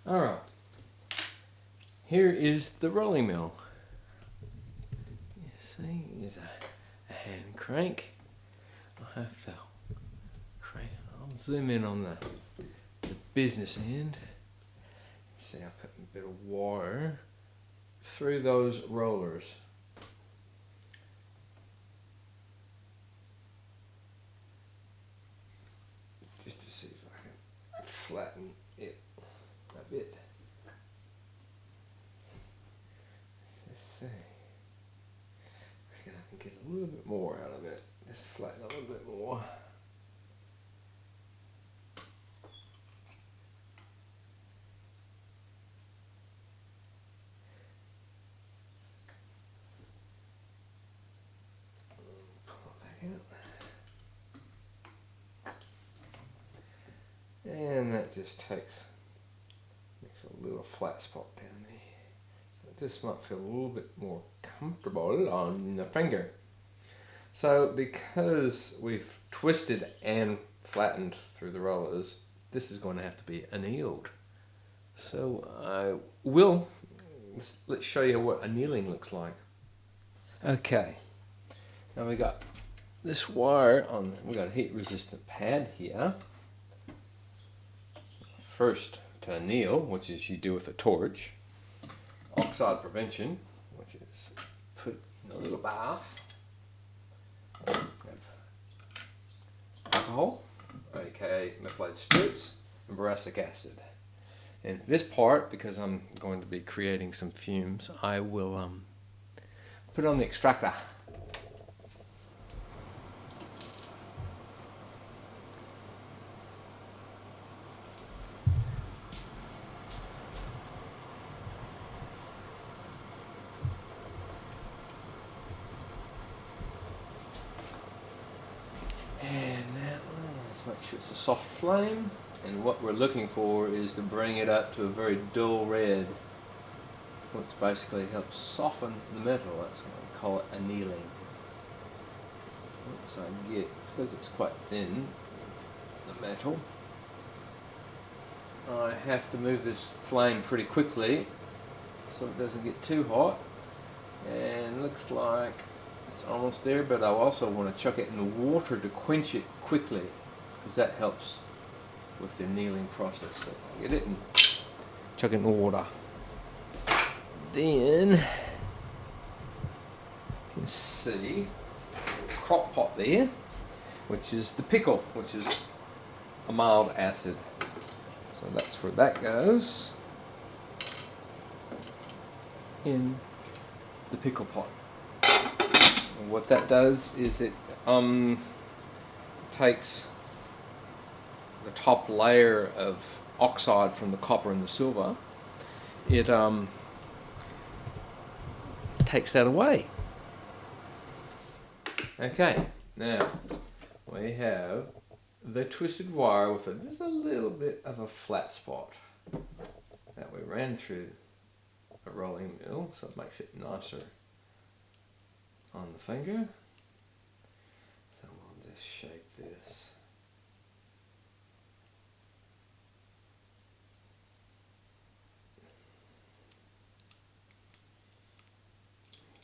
Alright, here is the rolling mill. You see, there's a hand crank. I'll have to crank. I'll zoom in on the business end. See, I put a bit of wire through those rollers. Just to see if I can flatten it a bit. Let's see. I reckon I can get a little bit more out of it. Just flatten a little bit more. And that just makes a little flat spot down there. So it just might feel a little bit more comfortable on the finger. So because we've twisted and flattened through the rollers, this is going to have to be annealed. So let's show you what annealing looks like. Okay, now we got this wire on, we got a heat resistant pad here. First, to anneal, which is you do with a torch. Oxide prevention, which is put in a little bath of alcohol, aka methylated spirits, and boracic acid. And this part, because I'm going to be creating some fumes, I will put on the extractor. Make sure it's a soft flame, and what we're looking for is to bring it up to a very dull red, which basically helps soften the metal. That's what I call it annealing. Once I get, because it's quite thin, the metal, I have to move this flame pretty quickly so it doesn't get too hot, and looks like it's almost there, but I also want to chuck it in the water to quench it quickly, because that helps with the annealing process. So I'll get it and chuck it in the water. Then you can see a crock pot there, which is the pickle, which is a mild acid. So that's where that goes, in the pickle pot. And what that does is it takes the top layer of oxide from the copper and the silver, it takes that away. Okay, now we have the twisted wire with just a little bit of a flat spot that we ran through a rolling mill, so it makes it nicer on the finger. So we'll just shape this.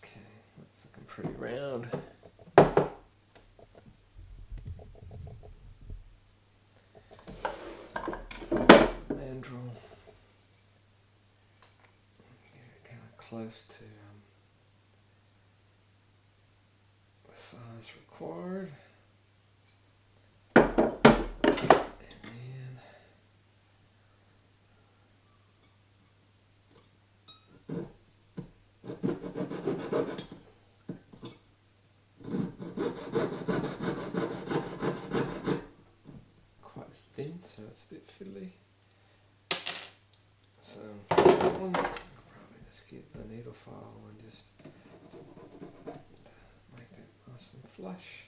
Okay, that's looking pretty round. Mandrel. Get it kind of close to the size required. Thin, so it's a bit fiddly. So I'll probably just get the needle file and just make that nice and flush.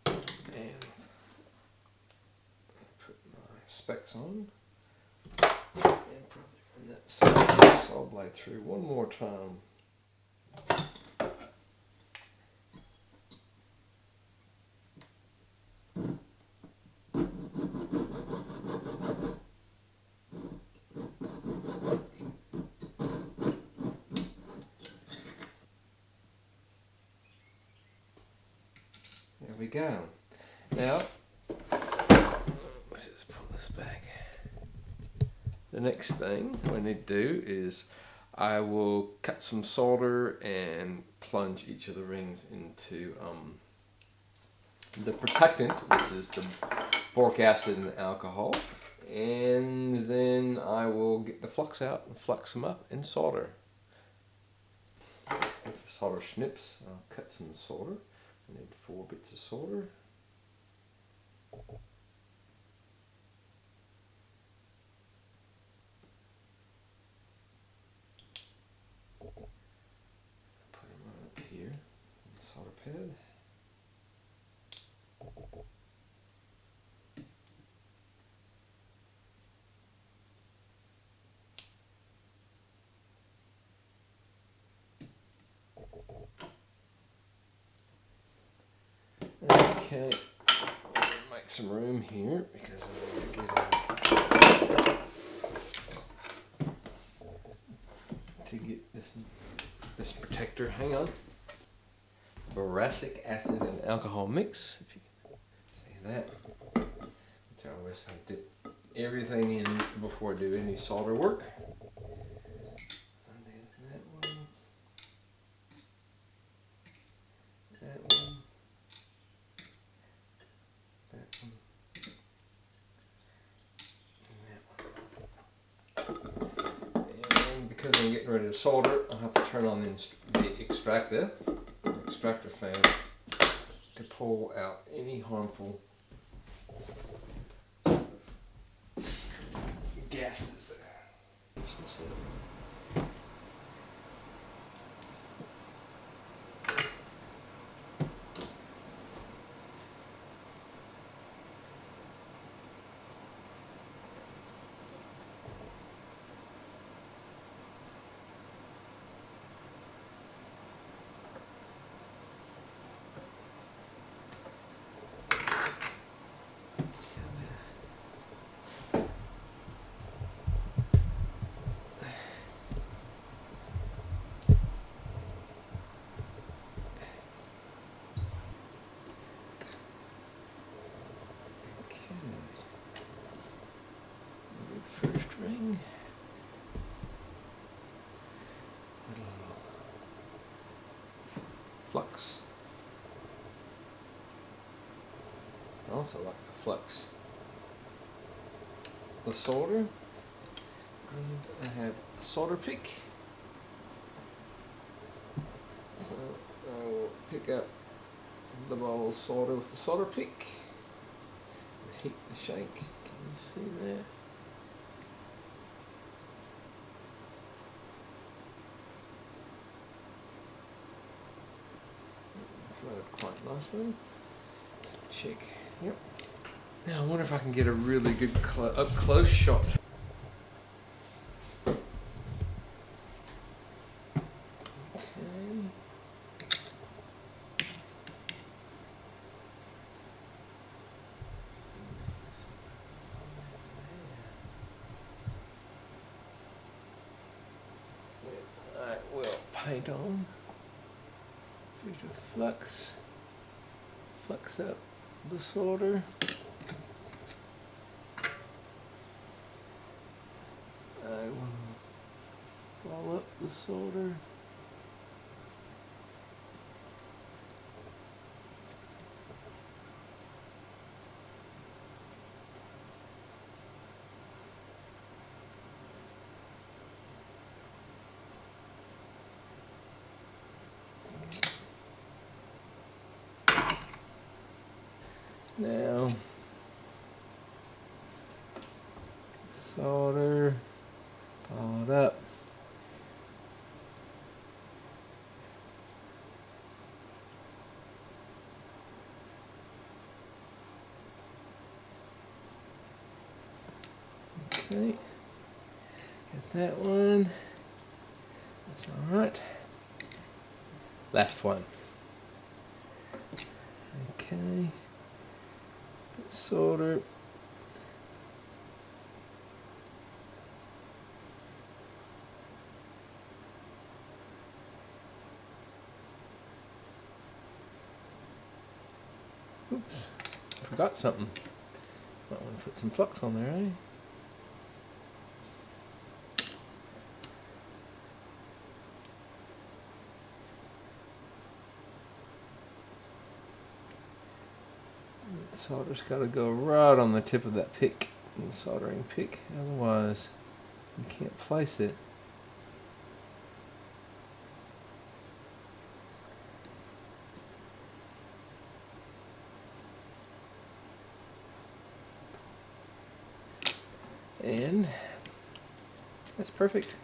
And put my specs on and probably run that saw blade through one more time. go. Now, let's just pull this back. The next thing we need to do is I will cut some solder and plunge each of the rings into the protectant, which is the boric acid and alcohol, and then I will get the flux out and flux them up and solder. With the solder snips, I'll cut some solder. I need 4 bits of solder. Put them right up here on the solder pad. Okay, make some room here because I need to get this protector. Hang on. Boracic acid and alcohol mix, if you can see that. Which I always have to dip everything in before I do any solder work. So I did that one. That one. That one. And because I'm getting ready to solder, I'll have to turn on the extractor fan to pull out any harmful gases there. First ring. Put a little flux. I also like the flux. The solder. And I have a solder pick. So I will pick up the ball of solder with the solder pick. And heat the shank. Can you see that? Quite nicely. Check. Yep. Now I wonder if I can get a really good up close shot. Okay. I will paint on. Future flux. Flux up the solder. I will follow up the solder. Now, solder, followed up. Okay, get that one. That's all right. Last one. Okay. Solder. Oops, I forgot something. Might want to put some flux on there, eh? The solder's got to go right on the tip of that pick, the soldering pick, otherwise you can't place it. And that's perfect.